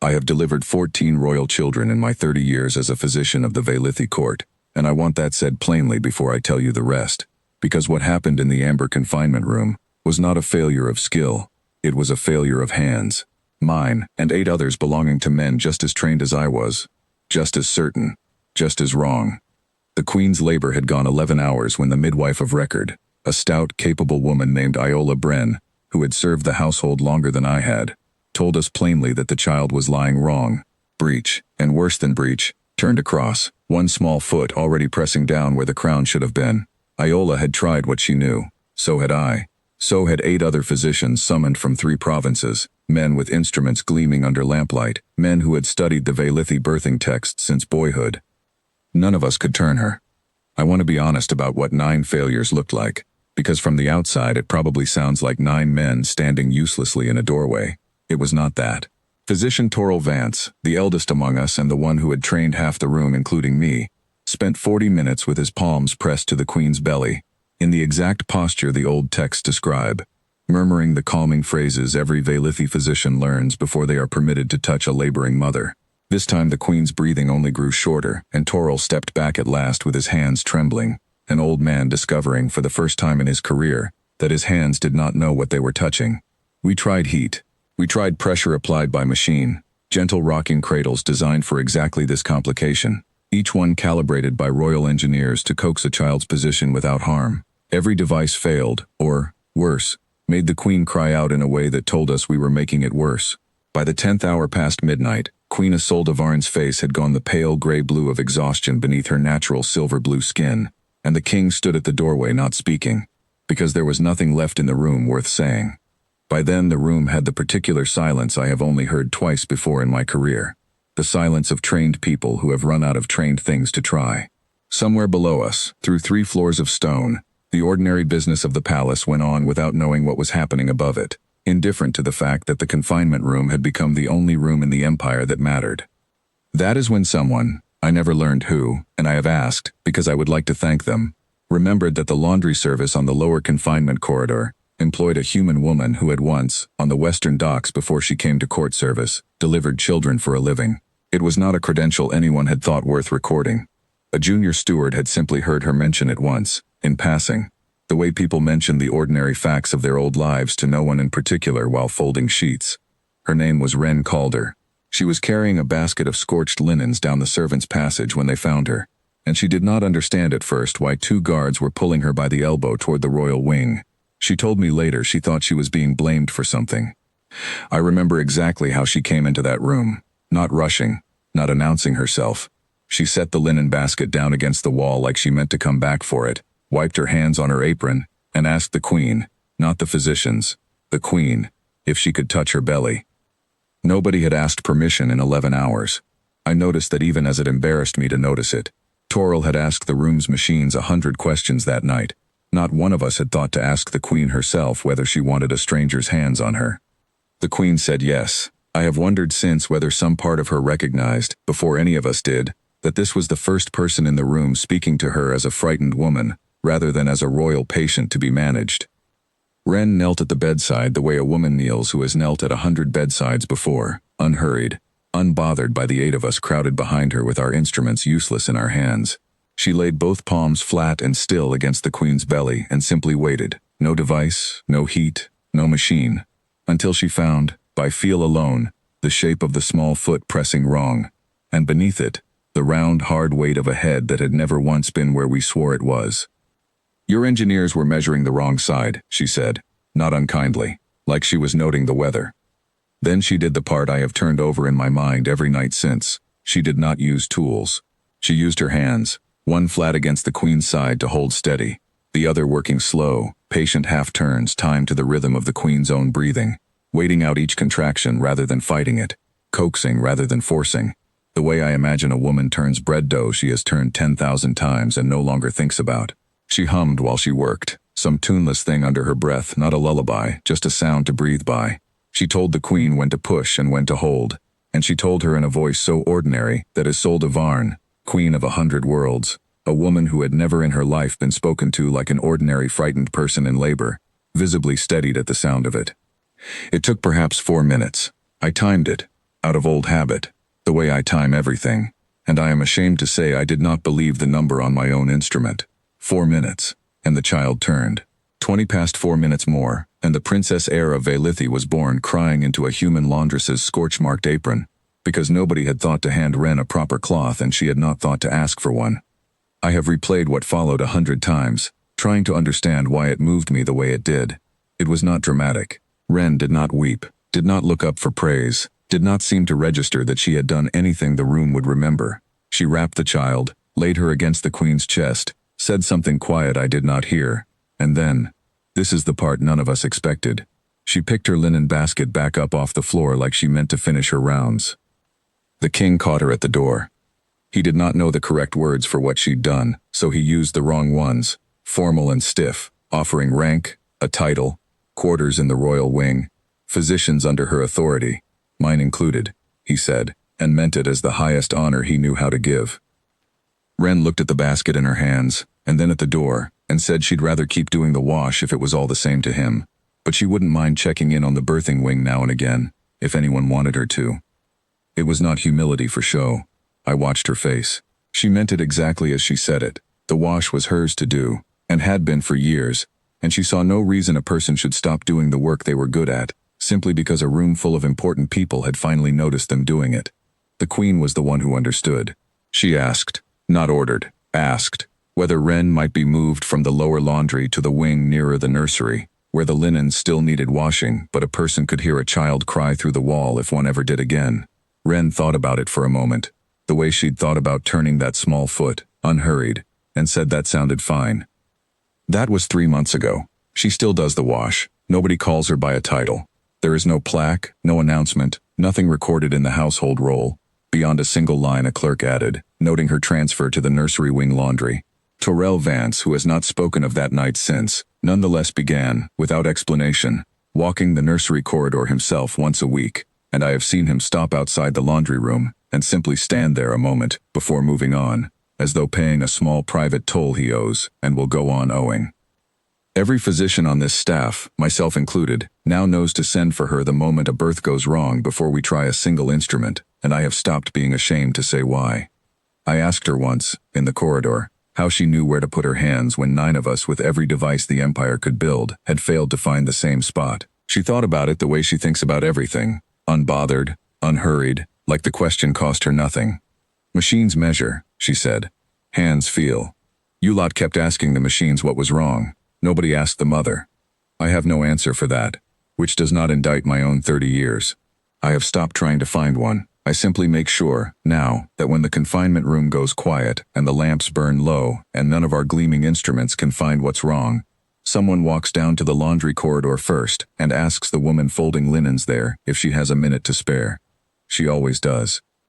I have delivered 14 royal children in my 30 years as a physician of the Velithi court, and I want that said plainly before I tell you the rest, because what happened in the amber confinement room was not a failure of skill, it was a failure of hands. Mine, and 8 others belonging to men just as trained as I was, just as certain, just as wrong. The Queen's labor had gone 11 hours when the midwife of record, a stout, capable woman named Iola Bren, who had served the household longer than I had, told us plainly that the child was lying wrong, breech, and worse than breech, turned across, one small foot already pressing down where the crown should have been. Iola had tried what she knew, so had I. So had 8 other physicians summoned from 3 provinces, men with instruments gleaming under lamplight, men who had studied the Velithi birthing text since boyhood. None of us could turn her. I want to be honest about what 9 failures looked like, because from the outside it probably sounds like 9 men standing uselessly in a doorway. It was not that. Physician Toril Vance, the eldest among us and the one who had trained half the room including me, spent 40 minutes with his palms pressed to the Queen's belly, in the exact posture the old texts describe, murmuring the calming phrases every Velithi physician learns before they are permitted to touch a laboring mother. This time the Queen's breathing only grew shorter, and Toril stepped back at last with his hands trembling, an old man discovering for the first time in his career that his hands did not know what they were touching. We tried heat. We tried pressure applied by machine, gentle rocking cradles designed for exactly this complication, each one calibrated by royal engineers to coax a child's position without harm. Every device failed, or, worse, made the Queen cry out in a way that told us we were making it worse. By the 10th hour past midnight, Queen Isolde Varn's face had gone the pale gray blue of exhaustion beneath her natural silver blue skin, and the king stood at the doorway not speaking, because there was nothing left in the room worth saying. By then the room had the particular silence I have only heard twice before in my career, the silence of trained people who have run out of trained things to try. Somewhere below us, through 3 floors of stone, the ordinary business of the palace went on without knowing what was happening above it, indifferent to the fact that the confinement room had become the only room in the empire that mattered. That is when someone, I never learned who, and I have asked, because I would like to thank them, remembered that the laundry service on the lower confinement corridor employed a human woman who had once, on the western docks before she came to court service, delivered children for a living. It was not a credential anyone had thought worth recording. A junior steward had simply heard her mention it once, in passing, the way people mention the ordinary facts of their old lives to no one in particular while folding sheets. Her name was Wren Calder. She was carrying a basket of scorched linens down the servants' passage when they found her, and she did not understand at first why 2 guards were pulling her by the elbow toward the royal wing. She told me later she thought she was being blamed for something. I remember exactly how she came into that room, not rushing, not announcing herself. She set the linen basket down against the wall like she meant to come back for it, wiped her hands on her apron, and asked the Queen, not the physicians, the Queen, if she could touch her belly. Nobody had asked permission in 11 hours. I noticed that even as it embarrassed me to notice it, Toril had asked the room's machines 100 questions that night. Not one of us had thought to ask the Queen herself whether she wanted a stranger's hands on her. The Queen said yes. I have wondered since whether some part of her recognized, before any of us did, that this was the first person in the room speaking to her as a frightened woman, rather than as a royal patient to be managed. Wren knelt at the bedside the way a woman kneels who has knelt at 100 bedsides before, unhurried, unbothered by the 8 of us crowded behind her with our instruments useless in our hands. She laid both palms flat and still against the Queen's belly and simply waited, no device, no heat, no machine, until she found, by feel alone, the shape of the small foot pressing wrong, and beneath it, the round, hard weight of a head that had never once been where we swore it was. "Your engineers were measuring the wrong side," she said, not unkindly, like she was noting the weather. Then she did the part I have turned over in my mind every night since. She did not use tools. She used her hands, one flat against the Queen's side to hold steady, the other working slow, patient half-turns timed to the rhythm of the Queen's own breathing, waiting out each contraction rather than fighting it, coaxing rather than forcing, the way I imagine a woman turns bread dough she has turned 10,000 times and no longer thinks about. She hummed while she worked, some tuneless thing under her breath, not a lullaby, just a sound to breathe by. She told the Queen when to push and when to hold, and she told her in a voice so ordinary that Isolde Varn, Queen of 100 worlds, a woman who had never in her life been spoken to like an ordinary frightened person in labor, visibly steadied at the sound of it. It took perhaps 4 minutes. I timed it. out of old habit, the way I time everything, and I am ashamed to say I did not believe the number on my own instrument. 4 minutes, and the child turned. 20 past 4 minutes more, and the Princess Heir of Velithi was born crying into a human laundress's scorch-marked apron, because nobody had thought to hand Wren a proper cloth and she had not thought to ask for one. I have replayed what followed 100 times, trying to understand why it moved me the way it did. It was not dramatic. Wren did not weep, did not look up for praise, did not seem to register that she had done anything the room would remember. She wrapped the child, laid her against the queen's chest, said something quiet I did not hear, and then, this is the part none of us expected, she picked her linen basket back up off the floor like she meant to finish her rounds. The king caught her at the door. He did not know the correct words for what she'd done, so he used the wrong ones, formal and stiff, offering rank, a title, quarters in the royal wing, physicians under her authority, mine included, he said, and meant it as the highest honor he knew how to give. Wren looked at the basket in her hands, and then at the door, and said she'd rather keep doing the wash if it was all the same to him, but she wouldn't mind checking in on the birthing wing now and again, if anyone wanted her to. It was not humility for show. I watched her face. She meant it exactly as she said it. The wash was hers to do, and had been for years, and she saw no reason a person should stop doing the work they were good at, simply because a room full of important people had finally noticed them doing it. The queen was the one who understood. She asked, not ordered, asked, whether Wren might be moved from the lower laundry to the wing nearer the nursery, where the linen still needed washing, but a person could hear a child cry through the wall if one ever did again. Wren thought about it for a moment, the way she'd thought about turning that small foot, unhurried, and said that sounded fine. That was 3 months ago. She still does the wash. Nobody calls her by a title. There is no plaque, no announcement, nothing recorded in the household roll, beyond a single line a clerk added, noting her transfer to the nursery wing laundry. Torrell Vance, who has not spoken of that night since, nonetheless began, without explanation, walking the nursery corridor himself once a week, and I have seen him stop outside the laundry room and simply stand there a moment before moving on, as though paying a small private toll he owes and will go on owing. Every physician on this staff, myself included, now knows to send for her the moment a birth goes wrong before we try a single instrument, and I have stopped being ashamed to say why. I asked her once, in the corridor, how she knew where to put her hands when 9 of us with every device the Empire could build had failed to find the same spot. She thought about it the way she thinks about everything, unbothered, unhurried, like the question cost her nothing. Machines measure, she said. Hands feel. You lot kept asking the machines what was wrong. Nobody asked the mother. I have no answer for that, which does not indict my own 30 years. I have stopped trying to find one. I simply make sure, now, that when the confinement room goes quiet and the lamps burn low and none of our gleaming instruments can find what's wrong, someone walks down to the laundry corridor first and asks the woman folding linens there if she has a minute to spare. She always does.